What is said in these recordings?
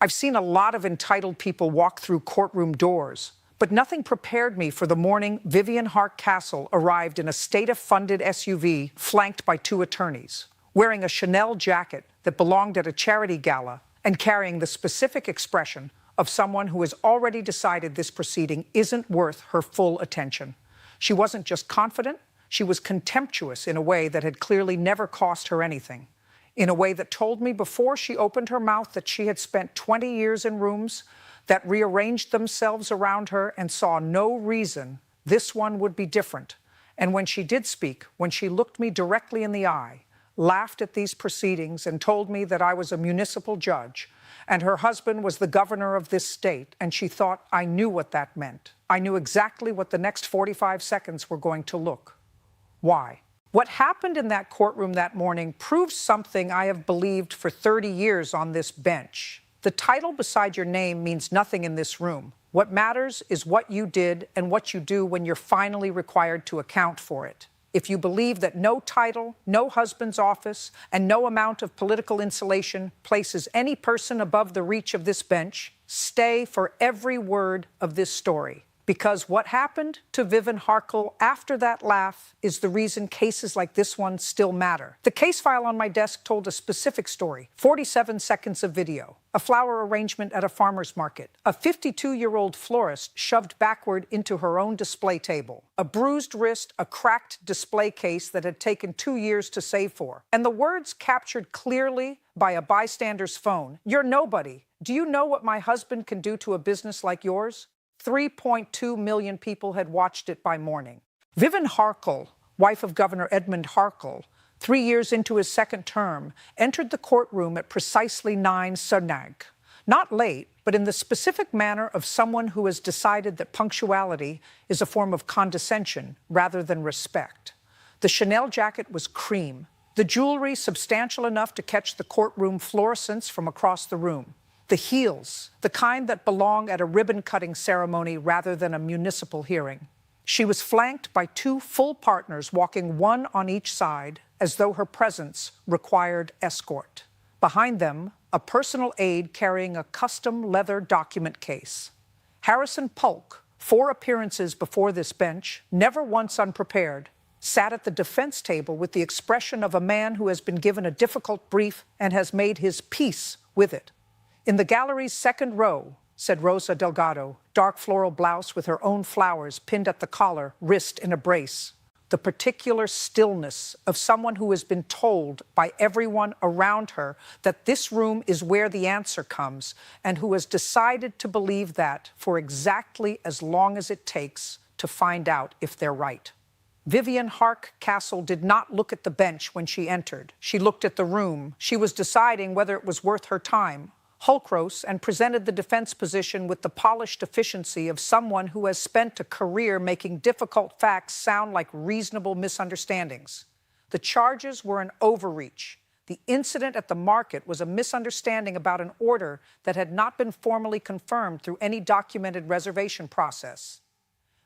I've seen a lot of entitled people walk through courtroom doors, but nothing prepared me for the morning Vivian Hardcastle arrived in a State-funded SUV flanked by two attorneys, wearing a Chanel jacket that belonged at a charity gala and carrying the specific expression of someone who has already decided this proceeding isn't worth her full attention. She wasn't just confident, she was contemptuous in a way that had clearly never cost her anything. In a way that told me before she opened her mouth that she had spent 20 years in rooms that rearranged themselves around her and saw no reason this one would be different. And when she did speak, when she looked me directly in the eye, laughed at these proceedings and told me that I was a municipal judge and her husband was the governor of this state, and she thought I knew what that meant. I knew exactly what the next 45 seconds were going to look. Why? What happened in that courtroom that morning proves something I have believed for 30 years on this bench. The title beside your name means nothing in this room. What matters is what you did and what you do when you're finally required to account for it. If you believe that no title, no husband's office, and no amount of political insulation places any person above the reach of this bench, stay for every word of this story. Because what happened to Vivian Hardcastle after that laugh is the reason cases like this one still matter. The case file on my desk told a specific story, 47 seconds of video, a flower arrangement at a farmer's market, a 52-year-old florist shoved backward into her own display table, a bruised wrist, a cracked display case that had taken 2 years to save for, and the words captured clearly by a bystander's phone, "You're nobody. Do you know what my husband can do to a business like yours?" 3.2 million people had watched it by morning. Vivian Hardcastle, wife of Governor Edmund Hardcastle, 3 years into his second term, entered the courtroom at precisely 9 Sunag. Not late, but in the specific manner of someone who has decided that punctuality is a form of condescension rather than respect. The Chanel jacket was cream, the jewelry substantial enough to catch the courtroom fluorescence from across the room. The heels, the kind that belong at a ribbon-cutting ceremony rather than a municipal hearing. She was flanked by two full partners walking one on each side, as though her presence required escort. Behind them, a personal aide carrying a custom leather document case. Harrison Polk, 4 appearances before this bench, never once unprepared, sat at the defense table with the expression of a man who has been given a difficult brief and has made his peace with it. In the gallery's second row, said Rosa Delgado, dark floral blouse with her own flowers pinned at the collar, wrist in a brace. The particular stillness of someone who has been told by everyone around her that this room is where the answer comes, and who has decided to believe that for exactly as long as it takes to find out if they're right. Vivian Hardcastle did not look at the bench when she entered. She looked at the room. She was deciding whether it was worth her time. Hulkrose, and presented the defense position with the polished efficiency of someone who has spent a career making difficult facts sound like reasonable misunderstandings. The charges were an overreach. The incident at the market was a misunderstanding about an order that had not been formally confirmed through any documented reservation process.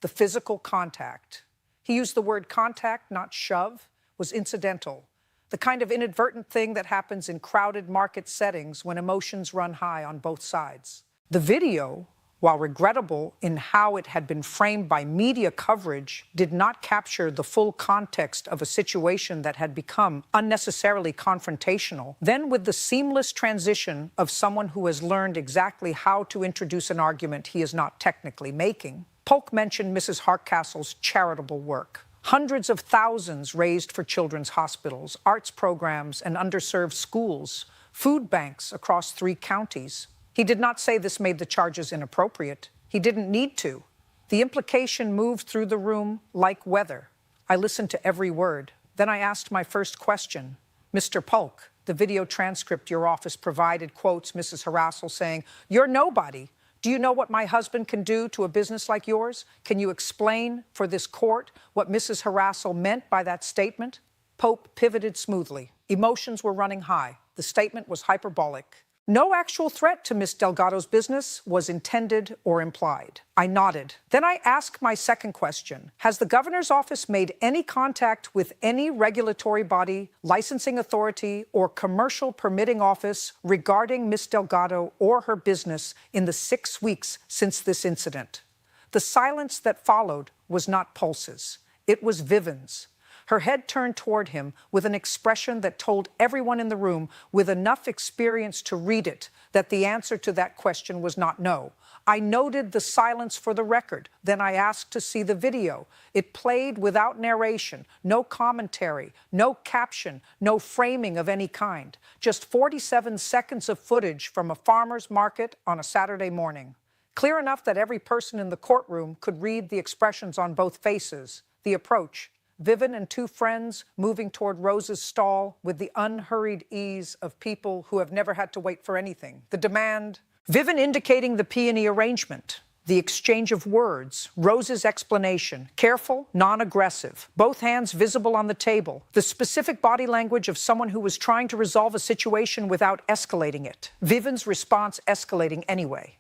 The physical contact. He used the word contact, not shove, was incidental. The kind of inadvertent thing that happens in crowded market settings when emotions run high on both sides. The video, while regrettable in how it had been framed by media coverage, did not capture the full context of a situation that had become unnecessarily confrontational. Then, with the seamless transition of someone who has learned exactly how to introduce an argument he is not technically making, Polk mentioned Mrs. Hardcastle's charitable work. Hundreds of thousands raised for children's hospitals, arts programs, and underserved schools, food banks across 3 counties. He did not say this made the charges inappropriate. He didn't need to. The implication moved through the room like weather. I listened to every word. Then I asked my first question. Mr. Polk, the video transcript your office provided quotes Mrs. Hardcastle saying, "You're nobody. Do you know what my husband can do to a business like yours? Can you explain for this court what Mrs. Hardcastle meant by that statement?" Pope pivoted smoothly. Emotions were running high. The statement was hyperbolic. No actual threat to Miss Delgado's business was intended or implied. I nodded. Then I asked my second question. Has the governor's office made any contact with any regulatory body, licensing authority, or commercial permitting office regarding Miss Delgado or her business in the 6 weeks since this incident? The silence that followed was not Pulse's. It was Vivian's. Her head turned toward him with an expression that told everyone in the room with enough experience to read it that the answer to that question was not no. I noted the silence for the record. Then I asked to see the video. It played without narration, no commentary, no caption, no framing of any kind. Just 47 seconds of footage from a farmer's market on a Saturday morning. Clear enough that every person in the courtroom could read the expressions on both faces, the approach. Vivian and two friends moving toward Rose's stall with the unhurried ease of people who have never had to wait for anything. The demand, Vivian indicating the P&E arrangement, the exchange of words, Rose's explanation, careful, non-aggressive, both hands visible on the table, the specific body language of someone who was trying to resolve a situation without escalating it. Vivian's response escalating anyway.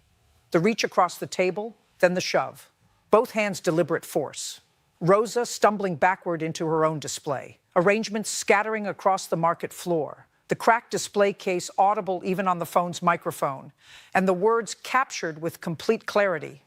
The reach across the table, then the shove. Both hands deliberate force. Rosa stumbling backward into her own display. Arrangements scattering across the market floor. The cracked display case audible even on the phone's microphone. And the words captured with complete clarity.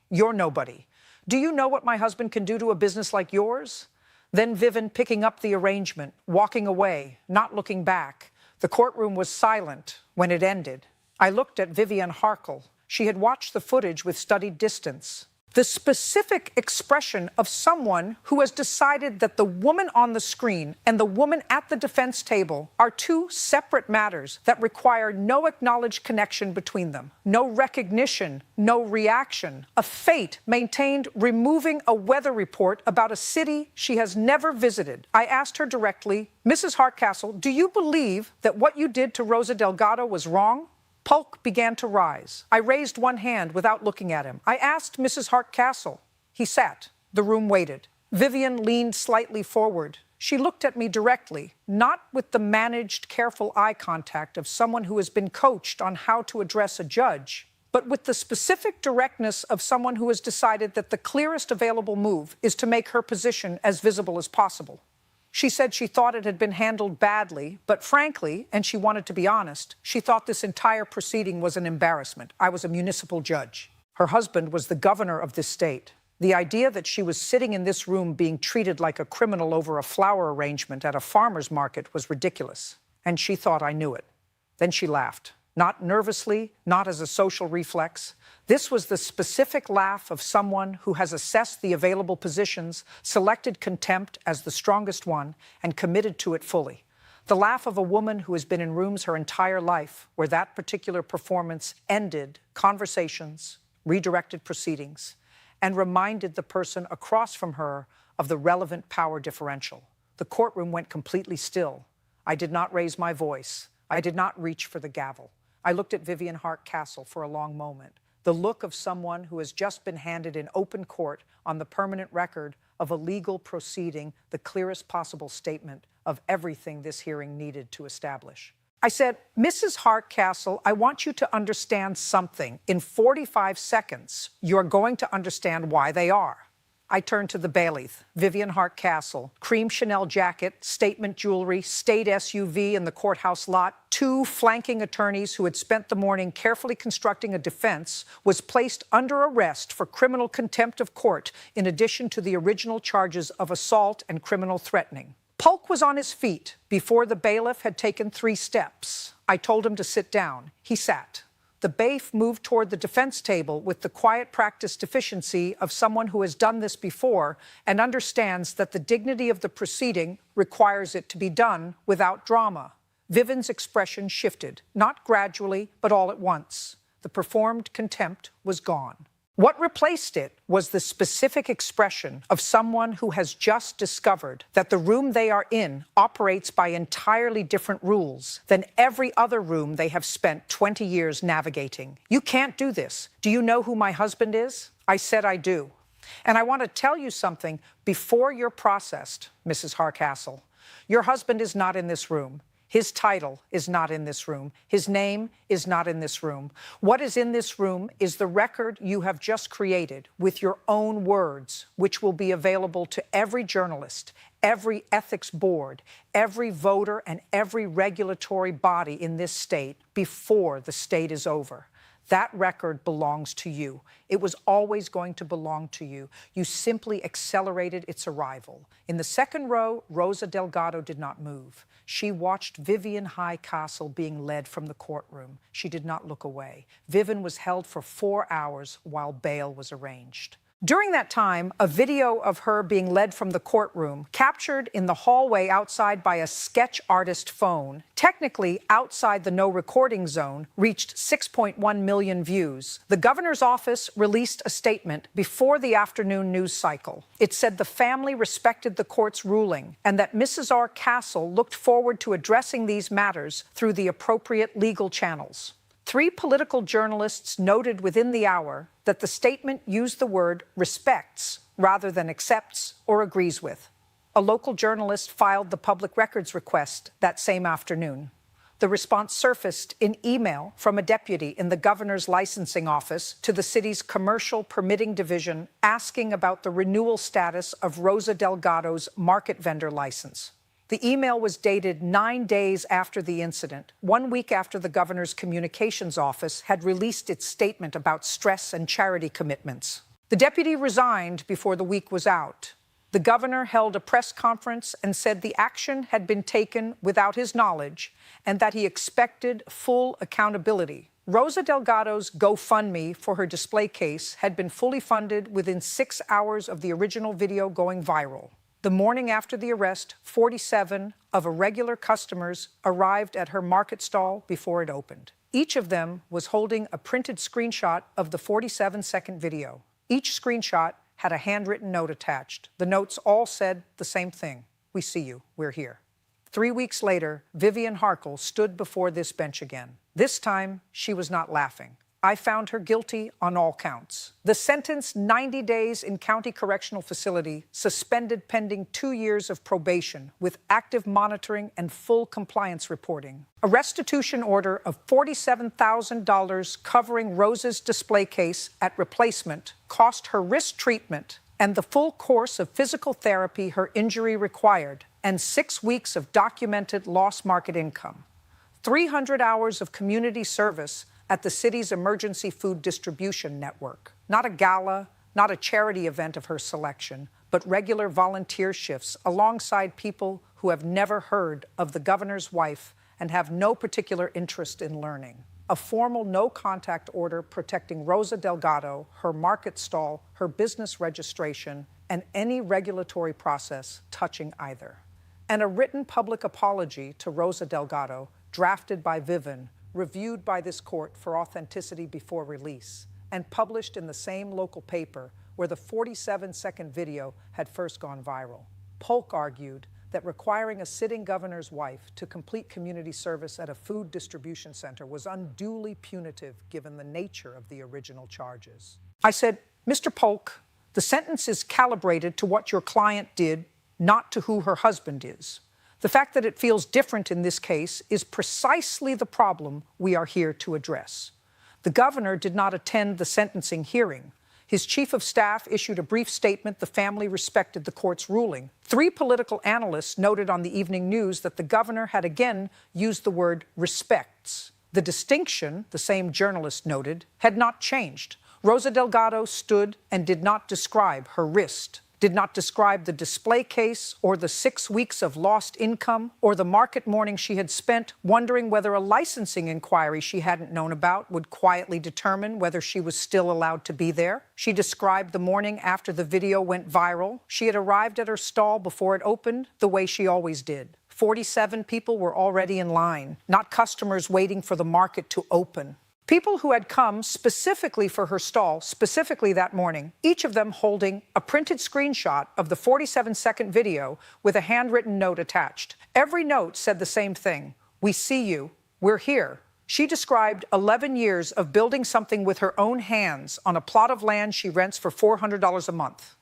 You're nobody. Do you know what my husband can do to a business like yours? Then Vivian picking up the arrangement, walking away, not looking back. The courtroom was silent when it ended. I looked at Vivian Harkle. She had watched the footage with studied distance. The specific expression of someone who has decided that the woman on the screen and the woman at the defense table are two separate matters that require no acknowledged connection between them, no recognition, no reaction, a fate maintained removing a weather report about a city she has never visited. I asked her directly, Mrs. Hardcastle, do you believe that what you did to Rosa Delgado was wrong? Polk began to rise. I raised one hand without looking at him. I asked Mrs. Hardcastle. He sat. The room waited. Vivian leaned slightly forward. She looked at me directly, not with the managed, careful eye contact of someone who has been coached on how to address a judge, but with the specific directness of someone who has decided that the clearest available move is to make her position as visible as possible. She said she thought it had been handled badly, but frankly, and she wanted to be honest, she thought this entire proceeding was an embarrassment. I was a municipal judge. Her husband was the governor of this state. The idea that she was sitting in this room being treated like a criminal over a flower arrangement at a farmer's market was ridiculous. And she thought I knew it. Then she laughed. Not nervously, not as a social reflex. This was the specific laugh of someone who has assessed the available positions, selected contempt as the strongest one, and committed to it fully. The laugh of a woman who has been in rooms her entire life where that particular performance ended conversations, redirected proceedings, and reminded the person across from her of the relevant power differential. The courtroom went completely still. I did not raise my voice. I did not reach for the gavel. I looked at Vivian Hardcastle for a long moment. The look of someone who has just been handed in open court on the permanent record of a legal proceeding, the clearest possible statement of everything this hearing needed to establish. I said, Mrs. Hardcastle, I want you to understand something. In 45 seconds, you're going to understand why they are. I turned to the bailiff, Vivian Hardcastle, cream Chanel jacket, statement jewelry, state SUV in the courthouse lot, two flanking attorneys who had spent the morning carefully constructing a defense, was placed under arrest for criminal contempt of court in addition to the original charges of assault and criminal threatening. Polk was on his feet before the bailiff had taken 3 steps. I told him to sit down. He sat. The bailiff moved toward the defense table with the quiet practice deficiency of someone who has done this before and understands that the dignity of the proceeding requires it to be done without drama. Vivian's expression shifted, not gradually, but all at once. The performed contempt was gone. What replaced it was the specific expression of someone who has just discovered that the room they are in operates by entirely different rules than every other room they have spent 20 years navigating. You can't do this. Do you know who my husband is? I said I do. And I want to tell you something before you're processed, Mrs. Hardcastle. Your husband is not in this room. His title is not in this room. His name is not in this room. What is in this room is the record you have just created with your own words, which will be available to every journalist, every ethics board, every voter, and every regulatory body in this state before the state is over. That record belongs to you. It was always going to belong to you. You simply accelerated its arrival. In the second row, Rosa Delgado did not move. She watched Vivian High Castle being led from the courtroom. She did not look away. Vivian was held for 4 hours while bail was arranged. During that time, a video of her being led from the courtroom, captured in the hallway outside by a sketch artist phone, technically outside the no recording zone, reached 6.1 million views. The governor's office released a statement before the afternoon news cycle. It said the family respected the court's ruling and that Mrs. R. Castle looked forward to addressing these matters through the appropriate legal channels. 3 political journalists noted within the hour that the statement used the word respects rather than accepts or agrees with. A local journalist filed the public records request that same afternoon. The response surfaced in email from a deputy in the governor's licensing office to the city's commercial permitting division asking about the renewal status of Rosa Delgado's market vendor license. The email was dated 9 days after the incident, 1 week after the governor's communications office had released its statement about stress and charity commitments. The deputy resigned before the week was out. The governor held a press conference and said the action had been taken without his knowledge and that he expected full accountability. Rosa Delgado's GoFundMe for her display case had been fully funded within 6 hours of the original video going viral. The morning after the arrest, 47 of irregular customers arrived at her market stall before it opened. Each of them was holding a printed screenshot of the 47-second video. Each screenshot had a handwritten note attached. The notes all said the same thing. We see you. We're here. 3 weeks later, Vivian Harkle stood before this bench again. This time, she was not laughing. I found her guilty on all counts. The sentence, 90 days in county correctional facility, suspended pending 2 years of probation with active monitoring and full compliance reporting. A restitution order of $47,000 covering Rosa's display case at replacement cost her wrist treatment and the full course of physical therapy her injury required, and 6 weeks of documented lost market income. 300 hours of community service at the city's emergency food distribution network. Not a gala, not a charity event of her selection, but regular volunteer shifts alongside people who have never heard of the governor's wife and have no particular interest in learning. A formal no-contact order protecting Rosa Delgado, her market stall, her business registration, and any regulatory process touching either. And a written public apology to Rosa Delgado, drafted by Vivian, reviewed by this court for authenticity before release, and published in the same local paper where the 47-second video had first gone viral. Polk argued that requiring a sitting governor's wife to complete community service at a food distribution center was unduly punitive given the nature of the original charges. I said, Mr. Polk, the sentence is calibrated to what your client did, not to who her husband is. The fact that it feels different in this case is precisely the problem we are here to address. The governor did not attend the sentencing hearing. His chief of staff issued a brief statement the family respected the court's ruling. 3 political analysts noted on the evening news that the governor had again used the word respects. The distinction, the same journalist noted, had not changed. Rosa Delgado stood and did not describe her wrist, did not describe the display case or the 6 weeks of lost income or the market morning she had spent wondering whether a licensing inquiry she hadn't known about would quietly determine whether she was still allowed to be there. She described the morning after the video went viral. She had arrived at her stall before it opened the way she always did. 47 people were already in line, not customers waiting for the market to open. People who had come specifically for her stall, specifically that morning, each of them holding a printed screenshot of the 47-second video with a handwritten note attached. Every note said the same thing. We see you. We're here. She described 11 years of building something with her own hands on a plot of land she rents for $400 a month.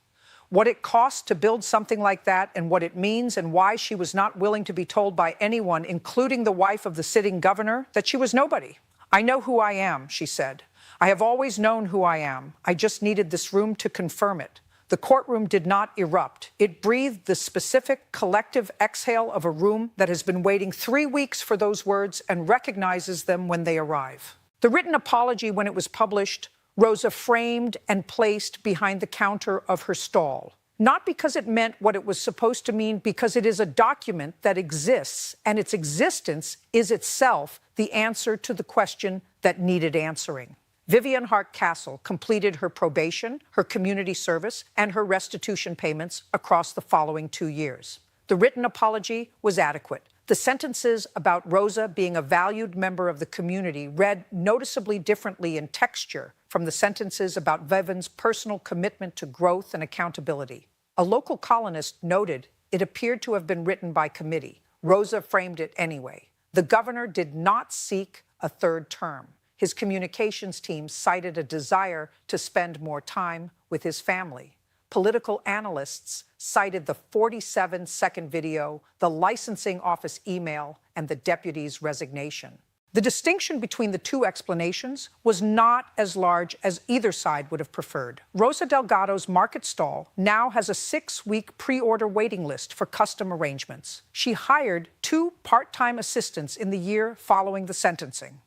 what it costs to build something like that and what it means and why she was not willing to be told by anyone, including the wife of the sitting governor, that she was nobody. "I know who I am," she said. "I have always known who I am. I just needed this room to confirm it." The courtroom did not erupt. It breathed the specific collective exhale of a room that has been waiting 3 weeks for those words and recognizes them when they arrive. The written apology, when it was published, Rosa framed and placed behind the counter of her stall. Not because it meant what it was supposed to mean, because it is a document that exists, and its existence is itself the answer to the question that needed answering. Vivian Hart-Castle completed her probation, her community service, and her restitution payments across the following 2 years. The written apology was adequate. The sentences about Rosa being a valued member of the community read noticeably differently in texture from the sentences about Vivian's personal commitment to growth and accountability. A local columnist noted it appeared to have been written by committee. Rosa framed it anyway. The governor did not seek a third term. His communications team cited a desire to spend more time with his family. Political analysts cited the 47-second video, the licensing office email, and the deputy's resignation. The distinction between the two explanations was not as large as either side would have preferred. Rosa Delgado's market stall now has a 6-week pre-order waiting list for custom arrangements. She hired 2 part-time assistants in the year following the sentencing.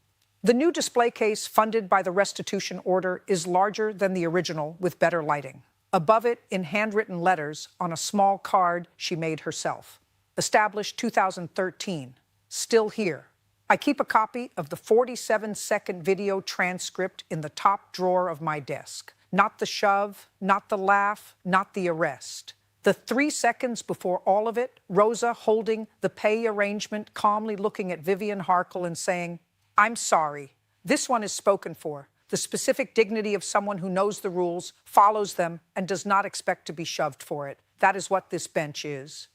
The new display case, funded by the restitution order, is larger than the original with better lighting. Above it, in handwritten letters on a small card she made herself. Established 2013. Still here. I keep a copy of the 47-second video transcript in the top drawer of my desk. Not the shove, not the laugh, not the arrest. The 3 seconds before all of it, Rosa holding the pay arrangement, calmly looking at Vivian Harkle and saying, "I'm sorry. This one is spoken for." The specific dignity of someone who knows the rules, follows them, and does not expect to be shoved for it. That is what this bench is.